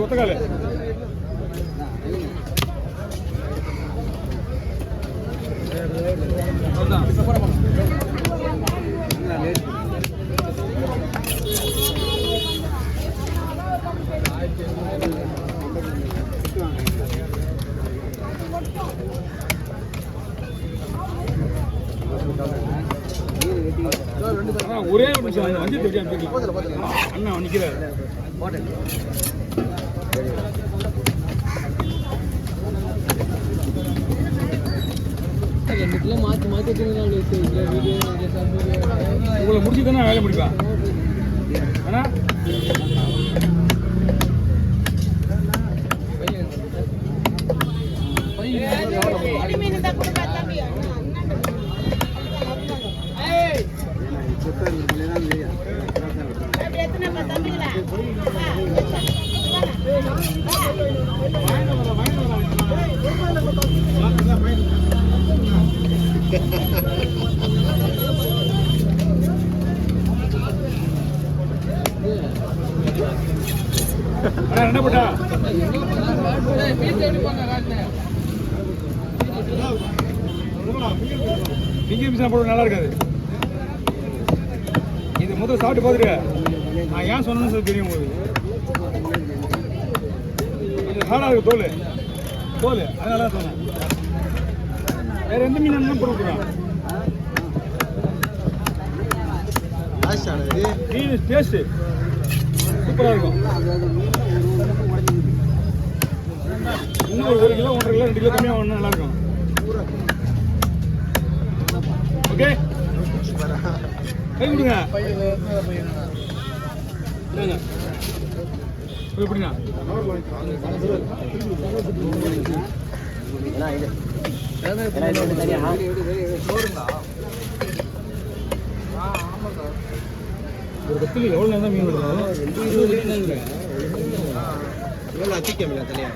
ஒத்தக்கால் ஒரே நிமிஷம் வண்டி அண்ணா நிற்கிறார். மாற்றி மாற்றி உங்களை முடிச்சு தானே வேலை முடிப்பேன். ஆனா என்ன போட்டா போட நல்லா இருக்காது. இது முதல்ல சாப்பிட்டு பார்த்துட்டு நான் ஏன் சொன்னேன்னு சொல்லி தெரியும். உங்களுக்கு ஹார்டாக இருக்கு தோல் அதனால தான் சொன்னேன். வேற எந்த மீன் என்ன போட்டுருக்கான் மீன் டேஸ்ட்டு சூப்பராக இருக்கும். உங்களுக்கு 1 கிலோ 1.5 கிலோ 2 கிலோ கம்மியாக ஒன்று நல்லா இருக்கும். ஓகே கை கொடுங்க. எப்படிண்ணா ஒரு கத்தில எவ்வளோ நேரம் தான் மீன் விடுறது? தனியா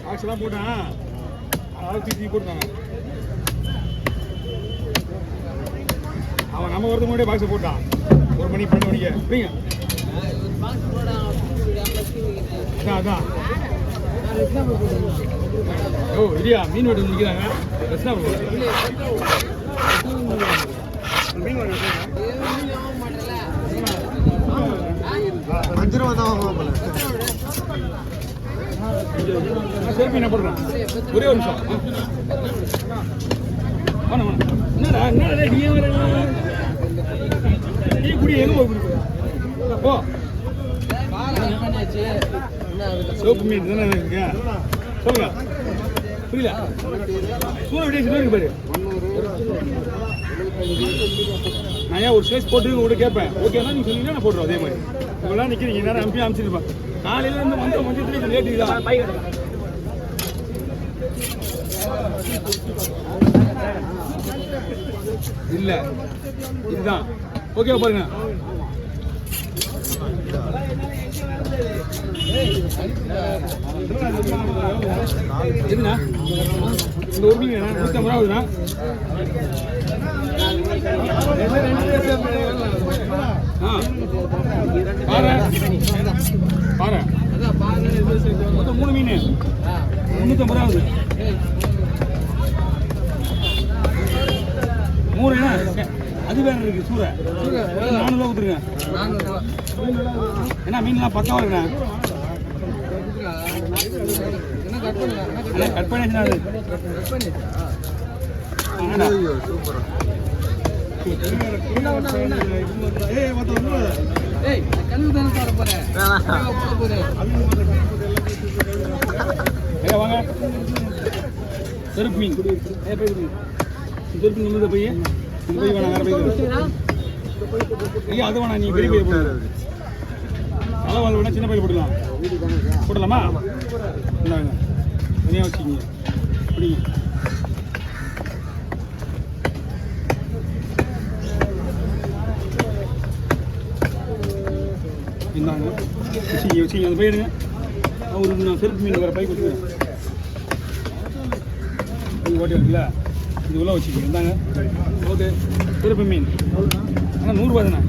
ஆக்சுவலாக போட்டேன் தூக்கி போட்டுருக்காங்க. அவன் நம்ம வரது முன்னாடியே பாக்ஸை போட்டான். 1 மணி 12 மணிக்கு புரியுங்க. அதான் ஓ இல்லையா மீன் வெட்டு முடிக்கிறாங்க. செல்ஃபி என்ன போடுறேன் ஒரே ஒரு நிமிஷம். என்னடா நீ குடி எங்க போ சோப்பு மீன் தானே இருக்கு சொல்லுங்க. புரியல சூழ விட இருக்கு பாரு. நான் ஏன் ஒரு ஸ்பேஸ் போட்டு உங்கள்கிட்ட கேட்பேன். ஓகேனா நீங்க சொன்னீங்கன்னா நான் போட்டுருவோம். அதே மாதிரி உங்களாம் நிற்கிறீங்க நேரம் அனுப்பிச்சிருப்பேன். காலையில இருந்து வந்த மஞ்சள் லேட்டு தான் இல்ல இதுதான் ஓகே பாருங்க. எதுண்ணா இந்த 1 மீன் 150 ரூபாதுண்ணா. பாரு மொத்தம் 3 மீன் 350 ரூபாது. 3 அது வேற இருக்கு. சூறை 400 ரூபா கொடுத்துருங்க. ஏன்னா மீன்லாம் பக்கம் இருக்குண்ணா. கட் பண்ணிச்சுண்ணா அது வாங்கடா. சூப்பர். வாங்க செருப்பு மீன் செருப்பு நிமிட போய் இது போய் வேணாம், வேற போய் ஐயா அது வேணாம், நீ பெரிய பைய போடு. அளவாள் வேணா சின்ன பையில போடலாம். போடலாமா? இந்தாங்க தனியாக வச்சுக்கிங்க. பிடிங்க. இந்தாங்க வச்சுக்கிங்க வச்சுக்கிங்க அந்த பையனுங்க. ஒரு நான் செருப்பு மீன் வேறு பை கொடுத்துருவேன். இது ஓட்டை இருக்குல்ல, இது உள்ள வச்சுக்கிங்க. இந்தாங்க ஓகே செருப்பு மீன். ஆனால் 100 ரூபா தானே.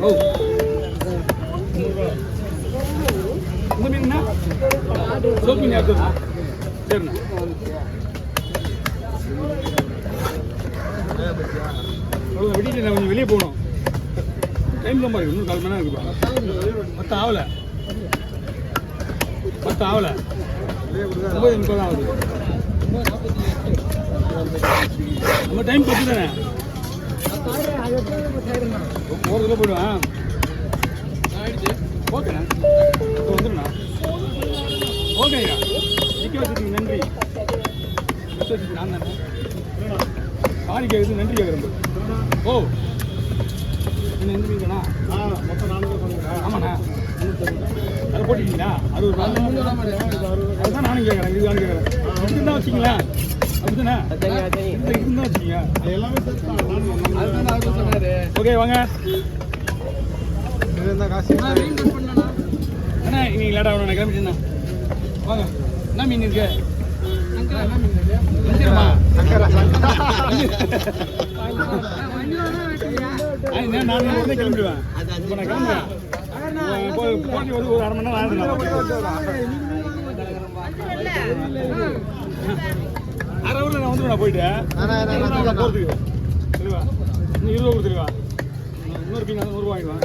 ஓ இந்த மீன்னா சோப்பு மீன் எடுத்து சரிண்ணா. அவ்வளோ வெட்டிட்டு நான் கொஞ்சம் வெளியே போகணும். டைம் ரொம்ப இருக்கு, இன்னும் 4 மணி நேரம் இருக்குப்பா. 10 ஆகலை 9:30 தான் ஆகுது. நம்ம டைம் 10 தானே. போகிறதுல போயிடுவேன். ஓகேண்ணா வந்துடுண்ணா. ஓகே ஐயா நிற்க வச்சுருக்கீங்க, நன்றி. வச்சுருக்கு நான் தானே சாரி கேட்குறது, நன்றி கேட்குறேன். ஓ என்ன எந்த மீன்ண்ணா? மொத்தம் 400 சொன்னீங்களா? ஆமாண்ணா அதில் போட்டிருக்கீங்களா? 60 அதுதான் நானும் கேட்குறேன். இதுதான் கேட்குறேன். இதுக்கு தான் வச்சிங்களா? அப்படிதானே இதுக்கு தான் வச்சிங்க எல்லாமே. ஓகே வாங்க அண்ணா. நீங்கள் லேட்டாக ஆகணும், நான் கிளம்பிட்டேண்ணா. வாங்க என்ன மீன் இருக்கு? நான் உடனே கிளம்பிடுவேன். இப்போ நான் கிளம்புவேன். போட்டி ஒரு 1/2 மணி நேரம் ஆயிடுறேன். 1/2 ஹவரில் நான் வந்துடுவேன். போயிட்டு போகிறதுக்கு தெளிவா இன்னும் 20 ரூபா கொடுத்துருவா. இன்னொரு மீன் 100 ரூபா வாங்கிடுவேன்.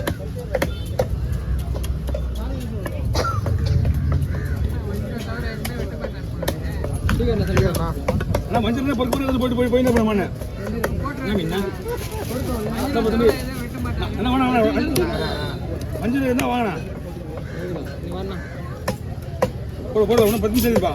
அண்ணா மஞ்சள் பொறுப்பு போயிட்டு போய் என்ன பண்ண மீன் என்ன வேணா மஞ்சள் இருந்தால் வாங்கினா போட ஒன்றும் 10 நிமிஷம் இருக்குப்பா.